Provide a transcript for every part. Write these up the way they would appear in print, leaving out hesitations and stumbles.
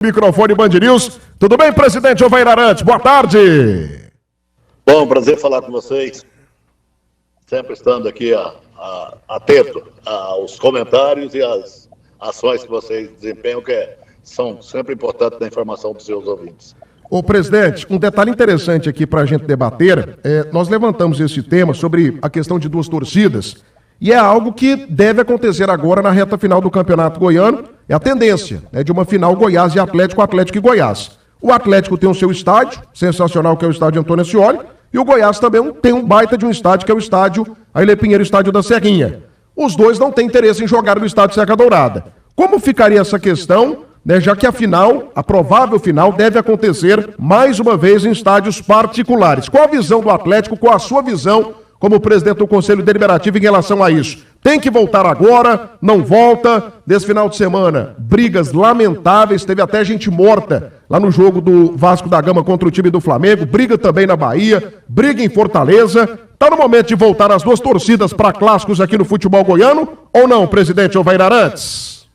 Microfone Band News. Tudo bem, presidente Ovair Arantes? Boa tarde. Bom, prazer falar com vocês. Sempre estando aqui atento aos comentários e às ações que vocês desempenham, que são sempre importantes na informação dos seus ouvintes. Ô, presidente, um detalhe interessante aqui para a gente debater, nós levantamos esse tema sobre a questão de duas torcidas, e é algo que deve acontecer agora na reta final do Campeonato Goiano. É a tendência, de uma final Goiás e Atlético e Goiás. O Atlético tem o seu estádio, sensacional, que é o estádio Antônio Ascioli, e o Goiás também tem um baita de um estádio, que é o estádio Ailê Pinheiro, estádio da Serrinha. Os dois não têm interesse em jogar no estádio Serra Dourada. Como ficaria essa questão, já que a provável final deve acontecer mais uma vez em estádios particulares? Qual a visão do Atlético, qual a sua visão como presidente do Conselho Deliberativo em relação a isso? Tem que voltar agora, não volta? Desse final de semana, brigas lamentáveis, teve até gente morta lá no jogo do Vasco da Gama contra o time do Flamengo, briga também na Bahia, briga em Fortaleza. Tá no momento de voltar as duas torcidas para clássicos aqui no futebol goiano, ou não, presidente Ovair Arantes?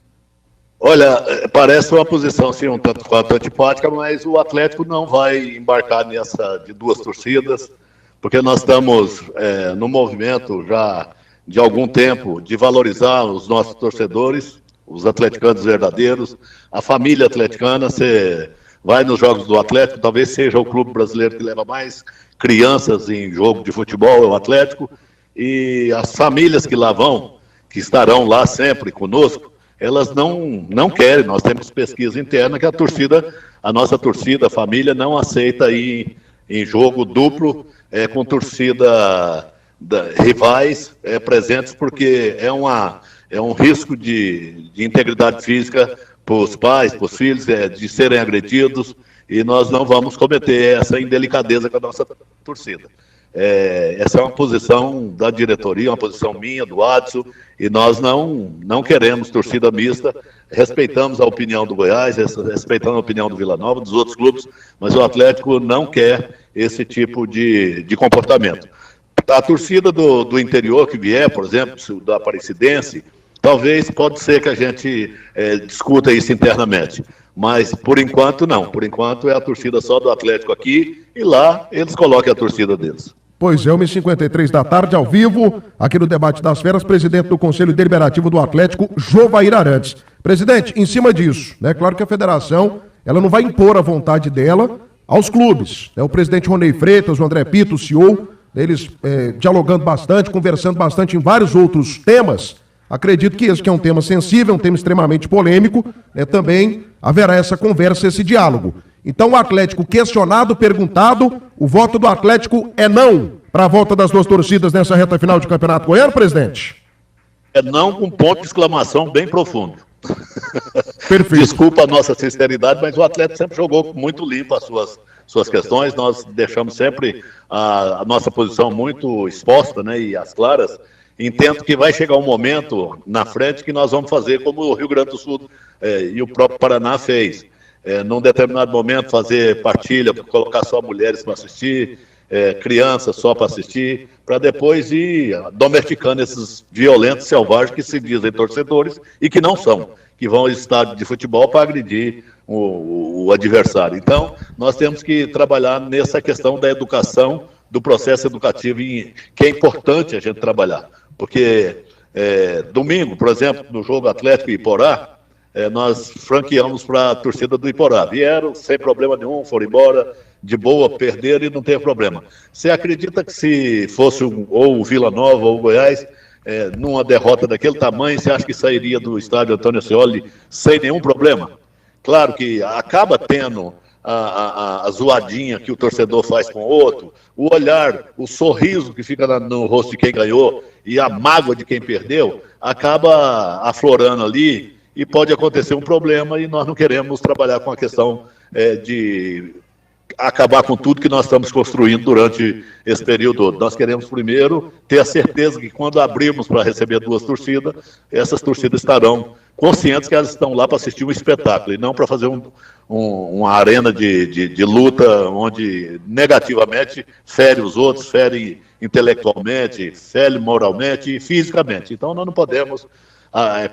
Olha, parece uma posição assim, um tanto quanto antipática, mas o Atlético não vai embarcar nessa de duas torcidas, porque nós estamos no movimento já de algum tempo de valorizar os nossos torcedores, os atleticanos verdadeiros, a família atleticana. Você vai nos jogos do Atlético, talvez seja o clube brasileiro que leva mais crianças em jogo de futebol, é o Atlético, e as famílias que lá vão, que estarão lá sempre conosco, elas não querem. Nós temos pesquisa interna que a nossa torcida, a família, não aceita ir em jogo duplo com torcida rivais presentes, porque é um risco de integridade física para os pais, para os filhos, de serem agredidos, e nós não vamos cometer essa indelicadeza com a nossa torcida. Essa é uma posição da diretoria, uma posição minha, do Adson, e nós não queremos torcida mista. Respeitamos a opinião do Goiás, respeitamos a opinião do Vila Nova, dos outros clubes, mas o Atlético não quer esse tipo de comportamento. A torcida do interior que vier, por exemplo, da Aparecidense, talvez, pode ser que a gente discuta isso internamente. Mas, por enquanto, não. Por enquanto, é a torcida só do Atlético aqui, e lá eles coloquem a torcida deles. Pois é, 1h53 da tarde, ao vivo, aqui no Debate das Feras, presidente do Conselho Deliberativo do Atlético, Ovair Arantes. Presidente, em cima disso, claro que a federação, ela não vai impor a vontade dela aos clubes. O presidente Ronei Freitas, o André Pito, o CEO, eles dialogando bastante, conversando bastante em vários outros temas. Acredito que esse que é um tema sensível, um tema extremamente polêmico, também haverá essa conversa, esse diálogo. Então o Atlético questionado, perguntado, o voto do Atlético é não para a volta das duas torcidas nessa reta final de Campeonato Goiano, presidente? É não com ponto de exclamação bem profundo. Perfeito. Desculpa a nossa sinceridade, mas o Atlético sempre jogou muito limpo as suas questões. Nós deixamos sempre a nossa posição muito exposta, e as claras. Entendo que vai chegar um momento na frente que nós vamos fazer como o Rio Grande do Sul e o próprio Paraná fez. Num determinado momento fazer partilha, colocar só mulheres para assistir, crianças só para assistir, para depois ir domesticando esses violentos selvagens que se dizem torcedores e que não são, que vão ao estádio de futebol para agredir o adversário. Então, nós temos que trabalhar nessa questão da educação, do processo educativo, que é importante a gente trabalhar. Porque domingo, por exemplo, no jogo Atlético e Iporá, nós franqueamos para a torcida do Iporá. Vieram sem problema nenhum, foram embora, de boa, perderam e não teve problema. Você acredita que se fosse ou o Vila Nova ou o Goiás, numa derrota daquele tamanho, você acha que sairia do estádio Antônio Ascioli sem nenhum problema? Claro que acaba tendo a zoadinha que o torcedor faz com o outro, o olhar, o sorriso que fica no rosto de quem ganhou e a mágoa de quem perdeu, acaba aflorando ali e pode acontecer um problema, e nós não queremos trabalhar com a questão de acabar com tudo que nós estamos construindo durante esse período todo. Nós queremos primeiro ter a certeza que quando abrirmos para receber duas torcidas, essas torcidas estarão conscientes que elas estão lá para assistir um espetáculo e não para fazer uma arena de luta onde negativamente fere os outros, fere intelectualmente, fere moralmente e fisicamente. Então nós não podemos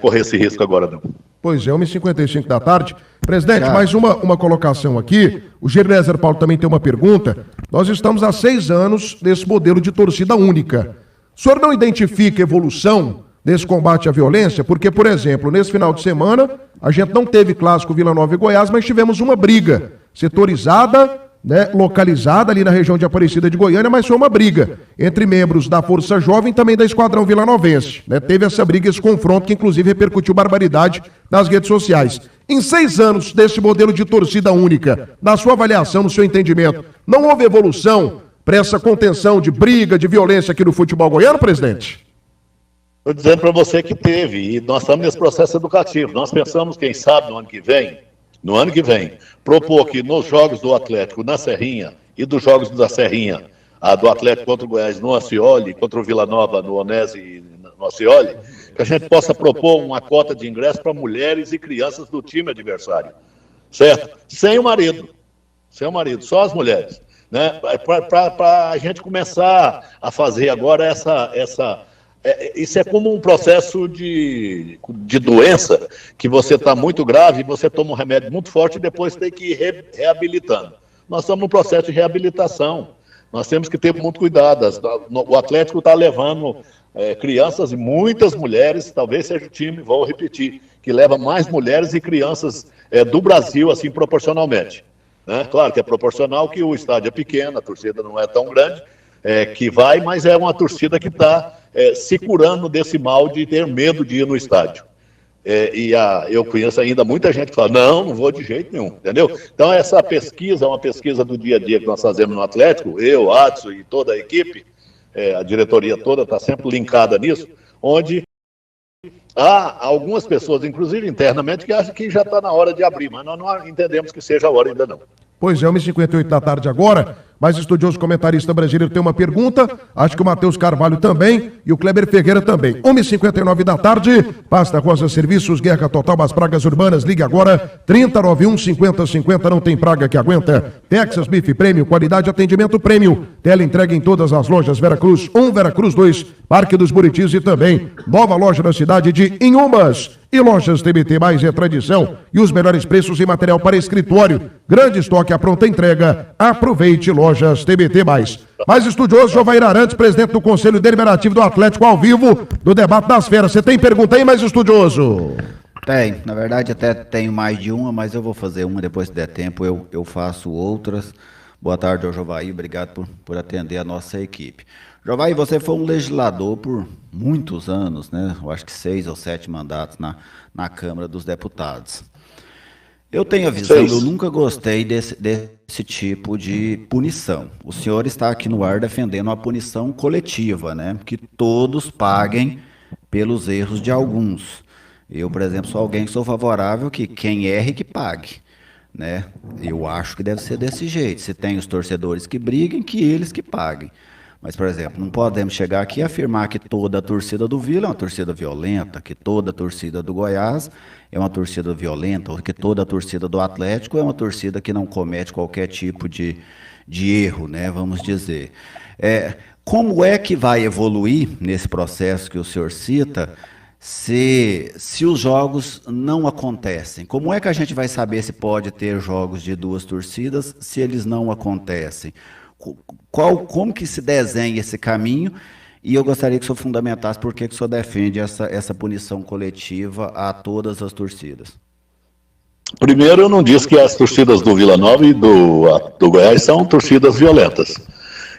correr esse risco agora, não. Pois é, 1h55 da tarde. Presidente, mais uma colocação aqui. O Gernézer Paulo também tem uma pergunta. Nós estamos há 6 anos desse modelo de torcida única. O senhor não identifica evolução desse combate à violência? Porque, por exemplo, nesse final de semana, a gente não teve clássico Vila Nova e Goiás, mas tivemos uma briga setorizada, né, localizada ali na região de Aparecida de Goiânia, mas foi uma briga entre membros da Força Jovem e também da Esquadrão Vilanovense, né? Teve essa briga, esse confronto que inclusive repercutiu barbaridade nas redes sociais. Em 6 anos desse modelo de torcida única, na sua avaliação, no seu entendimento, não houve evolução para essa contenção de briga, de violência aqui no futebol goiano, presidente? Estou dizendo para você que teve, e nós estamos nesse processo educativo. Nós pensamos, quem sabe, no ano que vem, propor que nos jogos do Atlético na Serrinha e dos jogos da Serrinha, do Atlético contra o Goiás no Acioli, contra o Vila Nova no Onésio e no Acioli, que a gente possa propor uma cota de ingresso para mulheres e crianças do time adversário, certo? Sem o marido, só as mulheres, né? Para a gente começar a fazer agora isso é como um processo de doença, que você está muito grave, você toma um remédio muito forte e depois tem que ir reabilitando. Nós estamos num processo de reabilitação. Nós temos que ter muito cuidado. O Atlético está levando crianças e muitas mulheres, talvez seja o time, vou repetir, que leva mais mulheres e crianças do Brasil, assim, proporcionalmente. Né? Claro que é proporcional, que o estádio é pequeno, a torcida não é tão grande, que vai, mas é uma torcida que está se curando desse mal de ter medo de ir no estádio. Eu conheço ainda muita gente que fala, não vou de jeito nenhum, entendeu? Então essa pesquisa é uma pesquisa do dia a dia que nós fazemos no Atlético, eu, Adson e toda a equipe, a diretoria toda está sempre linkada nisso, onde há algumas pessoas, inclusive internamente, que acham que já está na hora de abrir, mas nós não entendemos que seja a hora ainda não. Pois é, 1h58 da tarde agora, mais estudioso comentarista brasileiro tem uma pergunta, acho que o Matheus Carvalho também e o Kleber Ferreira também. 1h59 da tarde, Pasta Rosa Serviços, Guerra Total às Pragas Urbanas, ligue agora, 3091-5050, não tem praga que aguenta. Texas Beef Prêmio, qualidade atendimento prêmio, tela entrega em todas as lojas Veracruz 1, Veracruz 2, Parque dos Buritis e também nova loja na cidade de Inhumas. E lojas TBT Mais é tradição e os melhores preços em material para escritório. Grande estoque à pronta entrega. Aproveite lojas TBT Mais. Mais estudioso, Jovair Arantes, presidente do Conselho Deliberativo do Atlético, ao vivo, do Debate das Feras. Você tem pergunta aí, mais estudioso? Tem, na verdade até tenho mais de uma, mas eu vou fazer uma depois que der tempo, eu faço outras. Boa tarde ao Jovair, obrigado por atender a nossa equipe. Jovair, você foi um legislador por muitos anos, né? Eu acho que 6 ou 7 mandatos na Câmara dos Deputados. Eu tenho a visão, eu nunca gostei desse tipo de punição. O senhor está aqui no ar defendendo uma punição coletiva, né? Que todos paguem pelos erros de alguns. Eu, por exemplo, sou alguém que sou favorável que quem erre que pague, né? Eu acho que deve ser desse jeito. Se tem os torcedores que briguem, que eles que paguem. Mas, por exemplo, não podemos chegar aqui e afirmar que toda a torcida do Vila é uma torcida violenta, que toda a torcida do Goiás é uma torcida violenta, ou que toda a torcida do Atlético é uma torcida que não comete qualquer tipo de erro, né, vamos dizer. Como é que vai evoluir nesse processo que o senhor cita, se os jogos não acontecem? Como é que a gente vai saber se pode ter jogos de 2 torcidas se eles não acontecem? Como que se desenha esse caminho? E eu gostaria que o senhor fundamentasse por que o senhor defende essa punição coletiva a todas as torcidas. Primeiro, eu não disse que as torcidas do Vila Nova e do Goiás são torcidas violentas.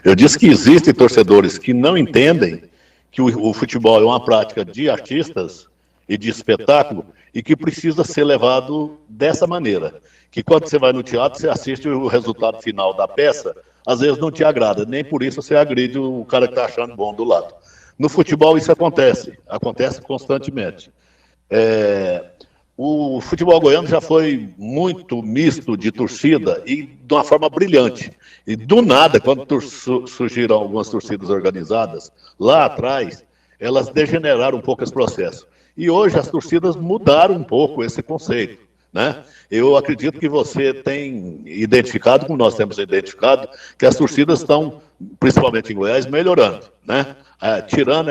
Eu disse que existem torcedores que não entendem que o futebol é uma prática de artistas e de espetáculo e que precisa ser levado dessa maneira. Que quando você vai no teatro, você assiste o resultado final da peça, às vezes não te agrada, nem por isso você agride o cara que está achando bom do lado. No futebol isso acontece constantemente. O futebol goiano já foi muito misto de torcida e de uma forma brilhante. E do nada, quando surgiram algumas torcidas organizadas, lá atrás, elas degeneraram um pouco esse processo. E hoje as torcidas mudaram um pouco esse conceito, né? Eu acredito que você tem identificado, como nós temos identificado, que as torcidas estão, principalmente em Goiás, melhorando, né? Tirando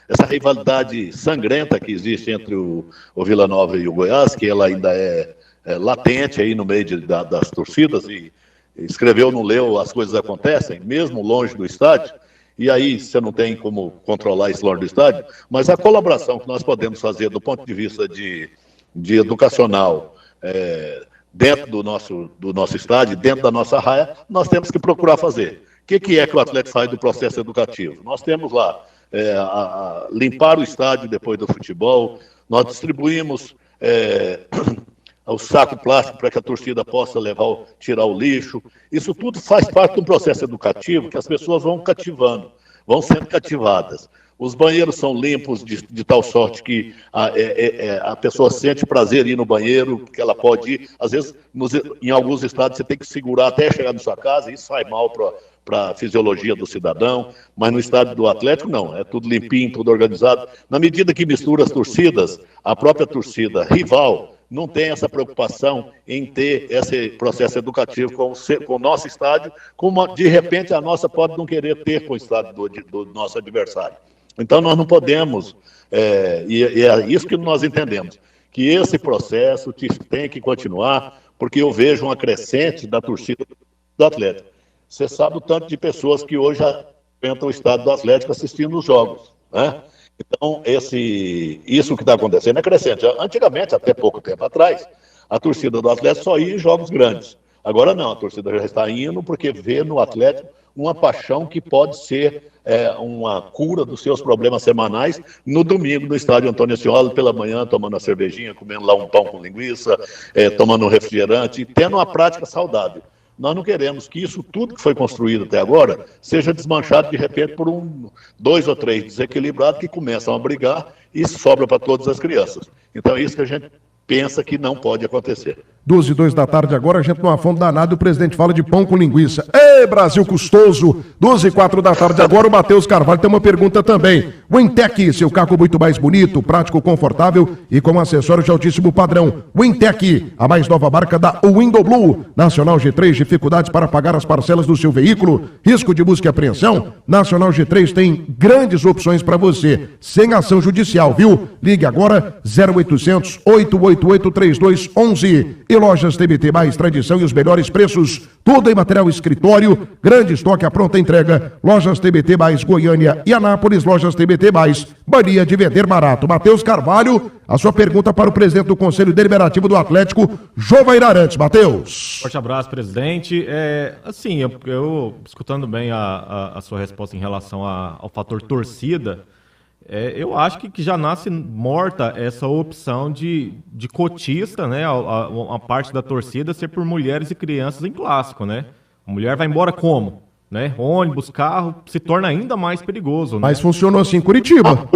essa rivalidade sangrenta que existe entre o Vila Nova e o Goiás, que ela ainda é latente aí no meio das torcidas, e escreveu, não leu, as coisas acontecem, mesmo longe do estádio, e aí você não tem como controlar isso longe do estádio, mas a colaboração que nós podemos fazer do ponto de vista de educacional, dentro do nosso estádio, dentro da nossa raia, nós temos que procurar fazer. O que é que o Atlético faz do processo educativo? Nós temos lá limpar o estádio depois do futebol, nós distribuímos o saco plástico para que a torcida possa tirar o lixo. Isso tudo faz parte de um processo educativo que as pessoas vão cativando, vão sendo cativadas. Os banheiros são limpos de tal sorte que a pessoa sente prazer em ir no banheiro, porque ela pode ir. Às vezes, em alguns estados, você tem que segurar até chegar na sua casa, e isso faz mal para a fisiologia do cidadão, mas no estádio do Atlético, não. É tudo limpinho, tudo organizado. Na medida que mistura as torcidas, a própria torcida rival não tem essa preocupação em ter esse processo educativo com o nosso estádio, como de repente a nossa pode não querer ter com o estádio do nosso adversário. Então nós não podemos, e é isso que nós entendemos, que esse processo tem que continuar, porque eu vejo uma crescente da torcida do Atlético. Você sabe o tanto de pessoas que hoje frequentam o estádio do Atlético assistindo os jogos, né? Então, isso que está acontecendo é crescente. Antigamente, até pouco tempo atrás, a torcida do Atlético só ia em jogos grandes. Agora não, a torcida já está indo porque vê no Atlético uma paixão que pode ser uma cura dos seus problemas semanais no domingo no estádio Antônio Ascioli, pela manhã, tomando uma cervejinha, comendo lá um pão com linguiça, tomando um refrigerante e tendo uma prática saudável. Nós não queremos que isso tudo que foi construído até agora seja desmanchado de repente por 2 ou 3 desequilibrados que começam a brigar e sobra para todas as crianças. Então é isso que a gente pensa que não pode acontecer. 12h02 da tarde agora, a gente numa fome danada, o presidente fala de pão com linguiça. Ei, Brasil custoso! 12h04 da tarde agora, o Matheus Carvalho tem uma pergunta também. O Intec, seu carro muito mais bonito, prático, confortável e com acessórios de altíssimo padrão. O Intec, a mais nova marca da Window Blue. Nacional G3, dificuldades para pagar as parcelas do seu veículo, risco de busca e apreensão? Nacional G3 tem grandes opções para você, sem ação judicial, viu? Ligue agora, 0800 888 3211. E Lojas TBT Mais, tradição e os melhores preços. Tudo em material escritório, grande estoque, a pronta entrega. Lojas TBT Mais, Goiânia e Anápolis. Lojas TBT Mais, mania de vender barato. Matheus Carvalho, a sua pergunta para o presidente do Conselho Deliberativo do Atlético, Jovair Arantes. Matheus. Forte abraço, presidente. Eu escutando bem a sua resposta em relação ao fator torcida, eu acho que já nasce morta essa opção de cotista, né? A parte da torcida ser por mulheres e crianças em clássico, né? A mulher vai embora como? Né? Ônibus, carro, se torna ainda mais perigoso. Né? Mas funcionou assim em Curitiba.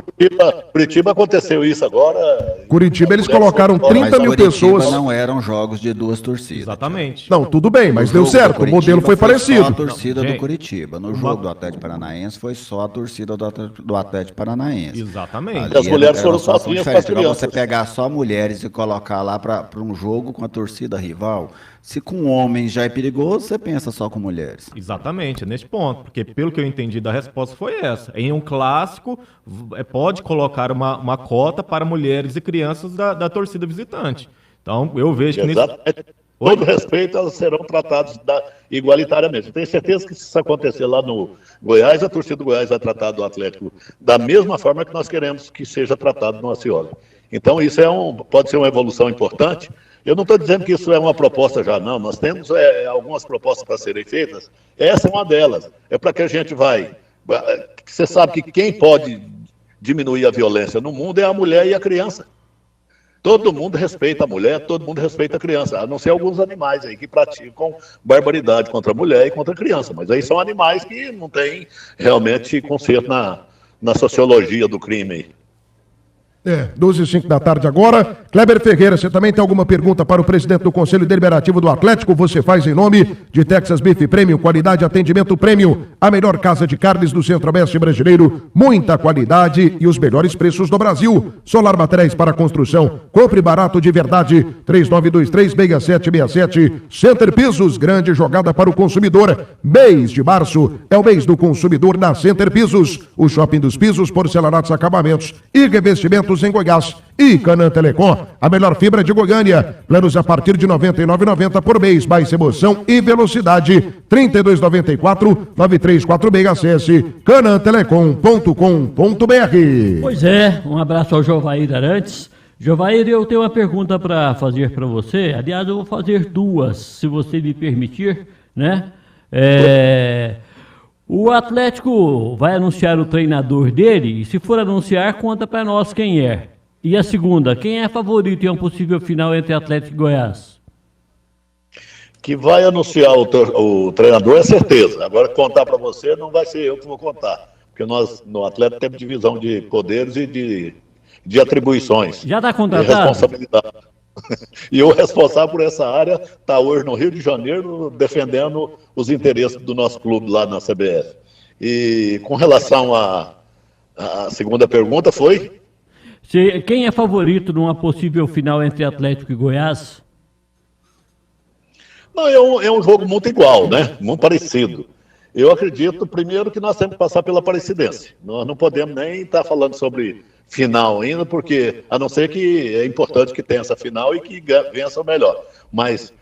Curitiba aconteceu isso agora. Curitiba eles colocaram 30 mil pessoas. Não eram jogos de 2 torcidas. Exatamente. Não, tudo bem, mas deu certo. O modelo foi parecido. Só a torcida do Curitiba. No jogo do Atlético Paranaense foi só a torcida do Atlético Paranaense. Exatamente. As mulheres foram sozinhas para as crianças. Você pegar só mulheres e colocar lá para um jogo com a torcida rival, se com homens já é perigoso, você pensa só com mulheres. Exatamente, é nesse ponto, porque pelo que eu entendi da resposta foi essa. Em um clássico, pode colocar uma cota para mulheres e crianças da torcida visitante. Então, eu vejo que... Exatamente. Todo respeito, elas serão tratadas igualitariamente. Eu tenho certeza que se isso acontecer lá no Goiás, a torcida do Goiás vai tratar do Atlético da mesma forma que nós queremos que seja tratado no Ascioli. Então, isso pode ser uma evolução importante. Eu não estou dizendo que isso é uma proposta já, não. Nós temos algumas propostas para serem feitas. Essa é uma delas. É para que a gente vai... Você sabe que quem pode diminuir a violência no mundo é a mulher e a criança. Todo mundo respeita a mulher, todo mundo respeita a criança, a não ser alguns animais aí que praticam barbaridade contra a mulher e contra a criança. Mas aí são animais que não têm realmente conserto na sociologia do crime. 12h05 da tarde agora. Kleber Ferreira, você também tem alguma pergunta para o presidente do Conselho Deliberativo do Atlético? Você faz em nome de Texas Beef Premium, qualidade, atendimento premium, a melhor casa de carnes do Centro-Oeste brasileiro, muita qualidade e os melhores preços do Brasil. Solar Materiais para Construção, compre barato de verdade, 3923-6767. Center Pisos, grande jogada para o consumidor. Mês de março é o mês do consumidor na Center Pisos, o shopping dos pisos, porcelanatos, acabamentos e revestimentos em Goiás. E Canan Telecom, a melhor fibra de Goiânia. Planos a partir de R$ 99,90 por mês. Mais emoção e velocidade. 3294-9346. Acesse canantelecom.com.br. Pois é, um abraço ao Jovair Arantes. Jovair, eu tenho uma pergunta para fazer para você. Aliás, eu vou fazer duas, se você me permitir, né? O Atlético vai anunciar o treinador dele, e se for anunciar, conta para nós quem é. E a segunda, quem é favorito em um possível final entre Atlético e Goiás? Que vai anunciar o treinador é certeza. Agora, contar para você não vai ser eu que vou contar. Porque nós, no Atlético, temos divisão de poderes e de atribuições. Já está contratado? De responsabilidade. E o responsável por essa área está hoje no Rio de Janeiro defendendo os interesses do nosso clube lá na CBF. E com relação à segunda pergunta foi... Quem é favorito numa possível final entre Atlético e Goiás? Não, é um jogo muito igual, né? Muito parecido. Eu acredito, primeiro, que nós temos que passar pela parecidência. Nós não podemos nem estar falando sobre final ainda, porque, a não ser que é importante que tenha essa final e que vença o melhor. Mas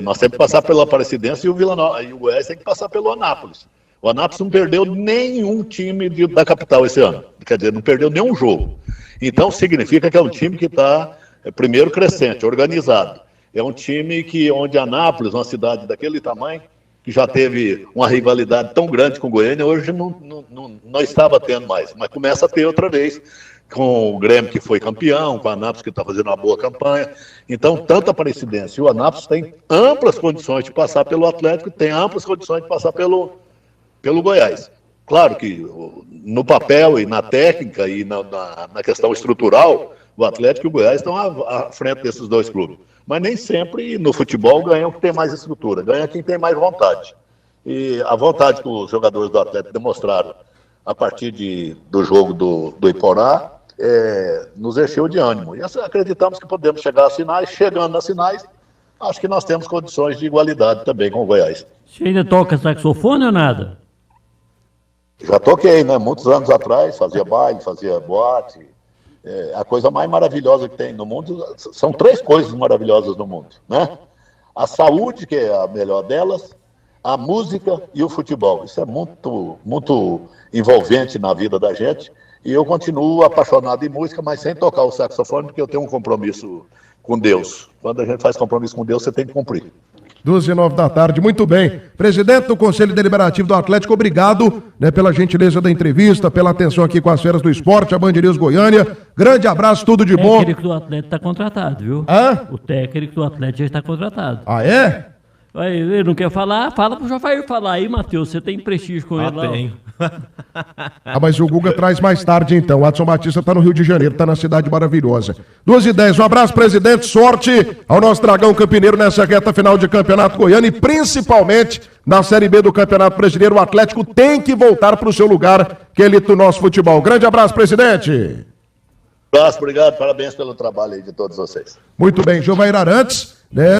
nós temos que passar pela parecidência e o Goiás tem que passar pelo Anápolis. O Anápolis não perdeu nenhum time da capital esse ano. Quer dizer, não perdeu nenhum jogo. Então, significa que é um time que está, primeiro, crescente, organizado. É um time onde Anápolis, uma cidade daquele tamanho, que já teve uma rivalidade tão grande com o Goiânia, hoje não estava tendo mais. Mas começa a ter outra vez, com o Grêmio que foi campeão, com o Anápolis que está fazendo uma boa campanha. Então, tanto a Aparecidense e o Anápolis tem amplas condições de passar pelo Atlético, tem amplas condições de passar pelo Goiás. Claro que no papel e na técnica e na questão estrutural, o Atlético e o Goiás estão à frente desses dois clubes. Mas nem sempre no futebol ganha o que tem mais estrutura, ganha quem tem mais vontade. E a vontade que os jogadores do Atlético demonstraram a partir do jogo do Iporá nos encheu de ânimo. E acreditamos que podemos chegar às finais. Chegando nas finais, acho que nós temos condições de igualdade também com o Goiás. Você ainda toca saxofone ou nada? Já toquei, né? Muitos anos atrás, fazia baile, fazia boate. A coisa mais maravilhosa que tem no mundo, são três coisas maravilhosas no mundo, né? A saúde, que é a melhor delas, a música e o futebol. Isso é muito, muito envolvente na vida da gente. E eu continuo apaixonado em música, mas sem tocar o saxofone, porque eu tenho um compromisso com Deus. Quando a gente faz compromisso com Deus, você tem que cumprir. 12h09 da tarde, muito bem. Presidente do Conselho Deliberativo do Atlético, obrigado, né, pela gentileza da entrevista, pela atenção aqui com as feras do esporte, a Band News Goiânia. Grande abraço, tudo de bom. O técnico do Atlético está contratado, viu? Hã? O técnico do Atlético já está contratado. Ah, é? Ele não quer falar? Fala pro Jofair falar aí, Matheus. Você tem prestígio com ele lá? Tenho. Mas o Guga traz mais tarde, então. O Adson Batista está no Rio de Janeiro, está na cidade maravilhosa. 12h10, um abraço, presidente. Sorte ao nosso Dragão Campineiro nessa reta final de Campeonato Goiano e principalmente na Série B do Campeonato Brasileiro. O Atlético tem que voltar para o seu lugar, que é elite do nosso futebol. Grande abraço, presidente. Abraço, obrigado, parabéns pelo trabalho aí de todos vocês. Muito bem, Jovair Arantes, né?